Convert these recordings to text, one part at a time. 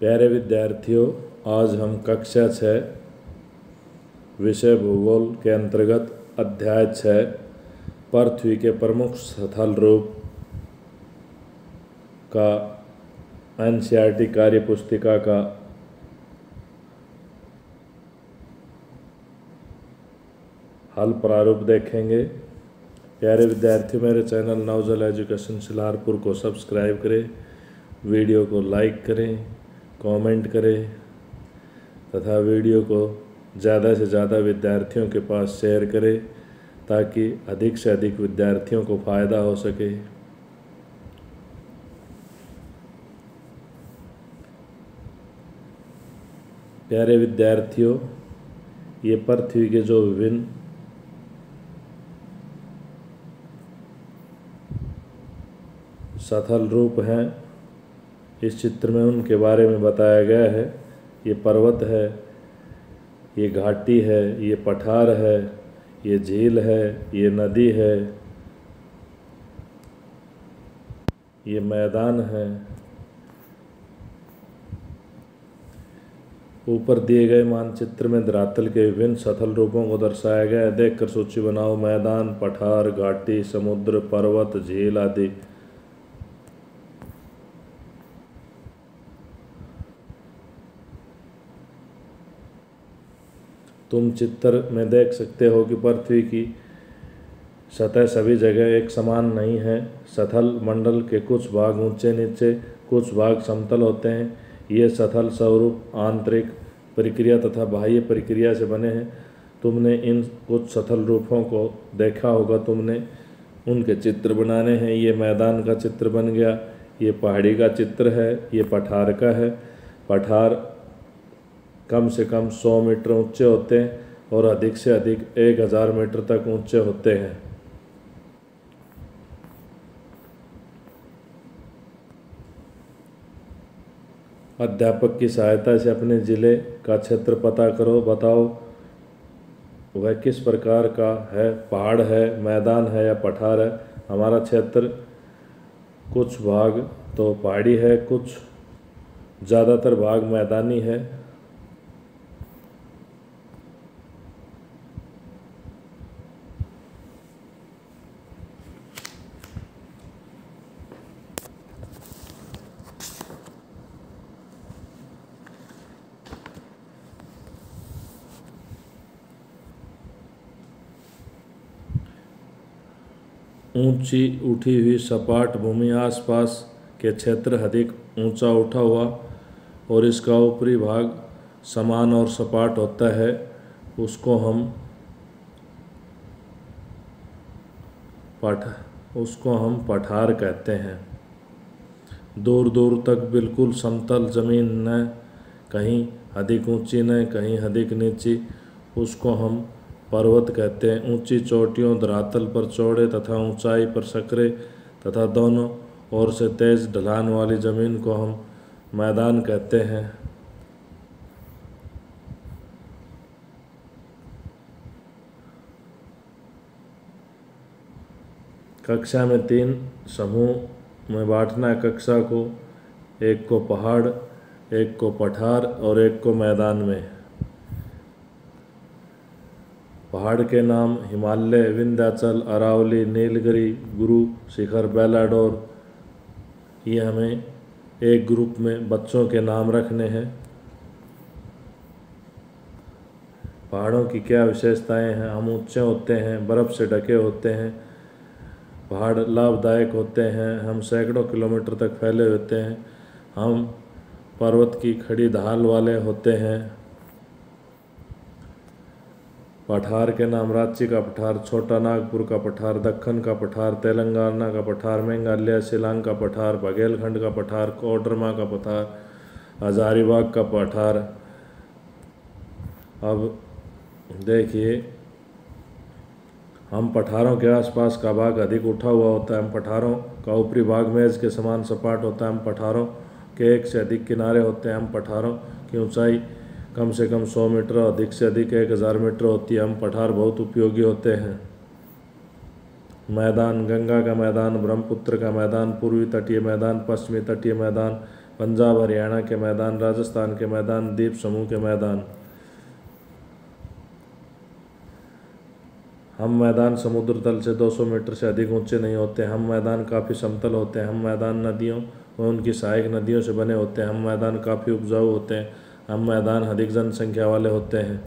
प्यारे विद्यार्थियों, आज हम कक्षा 6 विषय भूगोल के अंतर्गत अध्याय 6 पृथ्वी के प्रमुख स्थल रूप का एनसीईआरटी कार्य पुस्तिका का हल प्रारूप देखेंगे। प्यारे विद्यार्थियों, मेरे चैनल नवजल एजुकेशन शिलारपुर को सब्सक्राइब करें, वीडियो को लाइक करें, कमेंट करें तथा वीडियो को ज़्यादा से ज़्यादा विद्यार्थियों के पास शेयर करें ताकि अधिक से अधिक विद्यार्थियों को फ़ायदा हो सके। प्यारे विद्यार्थियों, ये पृथ्वी के जो विभिन्न स्थल रूप हैं, इस चित्र में उनके बारे में बताया गया है। ये पर्वत है, ये घाटी है, ये पठार है, ये झील है, ये नदी है, ये मैदान है। ऊपर दिए गए मानचित्र में धरातल के विभिन्न स्थल रूपों को दर्शाया गया है। देखकर सूची बनाओ। मैदान, पठार, घाटी, समुद्र, पर्वत, झील आदि। तुम चित्र में देख सकते हो कि पृथ्वी की सतह सभी जगह एक समान नहीं है। स्थल मंडल के कुछ भाग ऊंचे नीचे, कुछ भाग समतल होते हैं। ये स्थल स्वरूप आंतरिक प्रक्रिया तथा बाह्य प्रक्रिया से बने हैं। तुमने इन कुछ स्थल रूपों को देखा होगा, तुमने उनके चित्र बनाने हैं। ये मैदान का चित्र बन गया, ये पहाड़ी का चित्र है, ये पठार का है। पठार कम से कम 100 मीटर ऊंचे होते हैं और अधिक से अधिक 1000 मीटर तक ऊंचे होते हैं। अध्यापक की सहायता से अपने जिले का क्षेत्र पता करो। बताओ वह किस प्रकार का है, पहाड़ है, मैदान है या पठार है। हमारा क्षेत्र कुछ भाग तो पहाड़ी है, कुछ ज़्यादातर भाग मैदानी है। ऊंची उठी हुई सपाट भूमि आसपास के क्षेत्र अधिक ऊंचा उठा हुआ और इसका ऊपरी भाग समान और सपाट होता है, उसको हम पठार कहते हैं। दूर दूर तक बिल्कुल समतल जमीन, न कहीं अधिक ऊंची न कहीं अधिक नीची, उसको हम पर्वत कहते हैं। ऊंची चोटियों धरातल पर चौड़े तथा ऊंचाई पर संकरे तथा दोनों ओर से तेज ढलान वाली जमीन को हम मैदान कहते हैं। कक्षा में 3 समूह में बांटना है कक्षा को। एक को पहाड़, एक को पठार और एक को मैदान में। पहाड़ के नाम हिमालय, विंध्याचल, अरावली, नीलगिरी, गुरु शिखर, बेलाडोर। ये हमें एक ग्रुप में बच्चों के नाम रखने हैं। पहाड़ों की क्या विशेषताएं हैं? हम ऊंचे होते हैं, बर्फ़ से ढके होते हैं। पहाड़ लाभदायक होते हैं, हम सैकड़ों किलोमीटर तक फैले होते हैं। हम पर्वत की खड़ी ढाल वाले होते हैं। पठार के नाम रांची का पठार, छोटा नागपुर का पठार, दक्कन का पठार, तेलंगाना का पठार, मेघालय शिलांग का पठार, बघेलखंड का पठार, कोडरमा का पठार, हजारीबाग का पठार। अब देखिए, हम पठारों के आसपास का भाग अधिक उठा हुआ होता है। हम पठारों का ऊपरी भाग मेज के समान सपाट होता है। हम पठारों के एक से अधिक किनारे होते हैं। हम पठारों की ऊंचाई कम से कम 100 मीटर और अधिक से अधिक 1000 मीटर होती है। हम पठार बहुत उपयोगी होते हैं। मैदान, गंगा का मैदान, ब्रह्मपुत्र का मैदान, पूर्वी तटीय मैदान, पश्चिमी तटीय मैदान, पंजाब हरियाणा के मैदान, राजस्थान के मैदान, द्वीप समूह के मैदान। हम मैदान समुद्र तल से 200 मीटर से अधिक ऊंचे नहीं होते। हम मैदान काफ़ी समतल होते हैं। हम मैदान नदियों और उनकी सहायक नदियों से बने होते हैं। हम मैदान काफ़ी उपजाऊ होते हैं। हम मैदान अधिक जनसंख्या वाले होते हैं।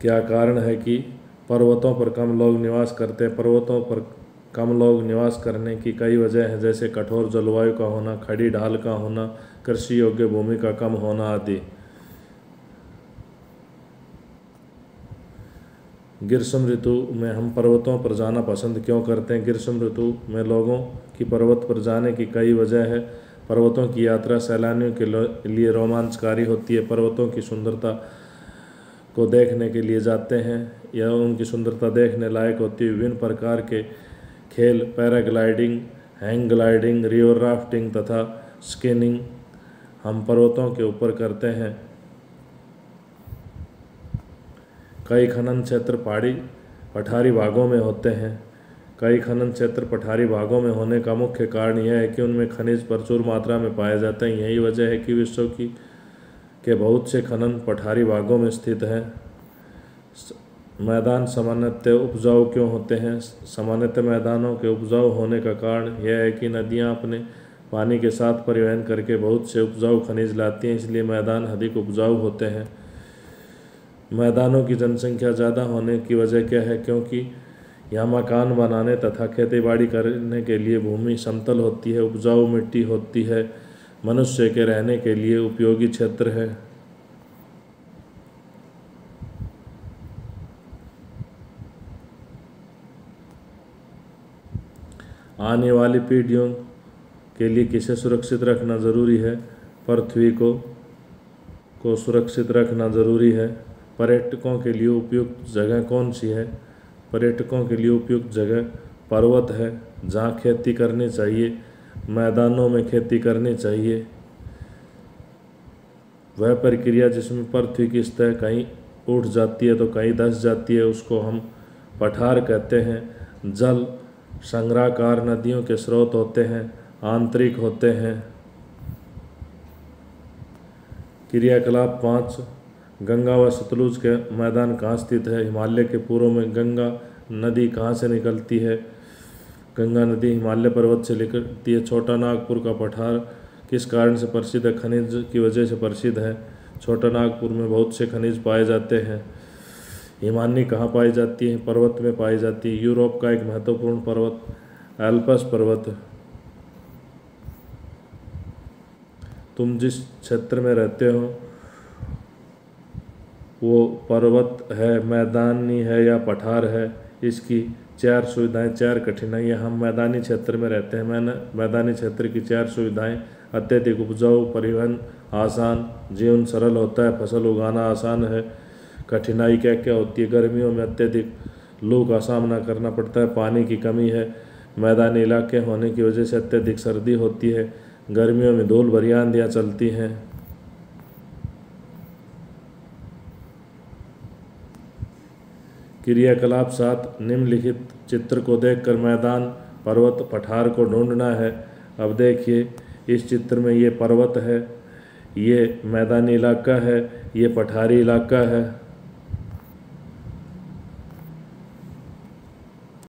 क्या कारण है कि पर्वतों पर कम लोग निवास करते हैं? पर्वतों पर कम लोग निवास करने की कई वजह हैं, जैसे कठोर जलवायु का होना, खड़ी ढाल का होना, कृषि योग्य भूमि का कम होना आदि। ग्रीष्म ऋतु में हम पर्वतों पर जाना पसंद क्यों करते हैं? ग्रीष्म ऋतु में लोगों की पर्वत पर जाने की कई वजह है। पर्वतों की यात्रा सैलानियों के लिए रोमांचकारी होती है। पर्वतों की सुंदरता को देखने के लिए जाते हैं या उनकी सुंदरता देखने लायक होती है। विभिन्न प्रकार के खेल, paragliding, hang gliding, river rafting तथा स्कीइंग हम पर्वतों के ऊपर करते हैं। कई खनन क्षेत्र पठारी भागों में होते हैं। कई खनन क्षेत्र पठारी भागों में होने का मुख्य कारण यह है कि उनमें खनिज प्रचुर मात्रा में पाए जाते हैं। यही वजह है कि विश्व के बहुत से खनन पठारी भागों में स्थित हैं। मैदान सामान्यतः उपजाऊ क्यों होते हैं? सामान्यतः मैदानों के उपजाऊ होने का कारण यह है कि नदियां अपने पानी के साथ परिवहन करके बहुत से उपजाऊ खनिज लाती हैं, इसलिए मैदान अधिक उपजाऊ होते हैं। मैदानों की जनसंख्या ज़्यादा होने की वजह क्या है? क्योंकि यहाँ मकान बनाने तथा खेतीबाड़ी करने के लिए भूमि समतल होती है, उपजाऊ मिट्टी होती है, मनुष्य के रहने के लिए उपयोगी क्षेत्र है। आने वाली पीढ़ियों के लिए किसे सुरक्षित रखना ज़रूरी है? पृथ्वी को सुरक्षित रखना ज़रूरी है। पर्यटकों के लिए उपयुक्त जगह कौन सी है? पर्यटकों के लिए उपयुक्त जगह पर्वत है, जहाँ खेती करनी चाहिए, मैदानों में खेती करनी चाहिए। वह प्रक्रिया जिसमें पृथ्वी की सतह कहीं उठ जाती है तो कहीं धंस जाती है, उसको हम पठार कहते हैं। जल संग्रहकार नदियों के स्रोत होते हैं, आंतरिक होते हैं। क्रियाकलाप 5। गंगा व सतलुज के मैदान कहाँ स्थित है? हिमालय के पूर्व में। गंगा नदी कहाँ से निकलती है? गंगा नदी हिमालय पर्वत से निकलती है। छोटा नागपुर का पठार किस कारण से प्रसिद्ध है? खनिज की वजह से प्रसिद्ध है। छोटा नागपुर में बहुत से खनिज पाए जाते हैं। हिमानी कहाँ पाई जाती है? पर्वत में पाई जाती है। यूरोप का एक महत्वपूर्ण पर्वत एल्पस पर्वत। तुम जिस क्षेत्र में रहते हो वो पर्वत है, मैदानी है या पठार है? इसकी 4 सुविधाएं, 4 कठिनाइयाँ। हम मैदानी क्षेत्र में रहते हैं। मैदानी क्षेत्र की 4 सुविधाएं: अत्यधिक उपजाऊ, परिवहन आसान, जीवन सरल होता है, फसल उगाना आसान है। कठिनाई क्या क्या होती है? गर्मियों में अत्यधिक लू का सामना करना पड़ता है, पानी की कमी है, मैदानी इलाके होने की वजह से अत्यधिक सर्दी होती है, गर्मियों में धूल भरी आंधियाँ चलती हैं। क्रियाकलाप 7। निम्नलिखित चित्र को देखकर मैदान, पर्वत, पठार को ढूंढना है। अब देखिए, इस चित्र में ये पर्वत है, ये मैदानी इलाका है, ये पठारी इलाका है।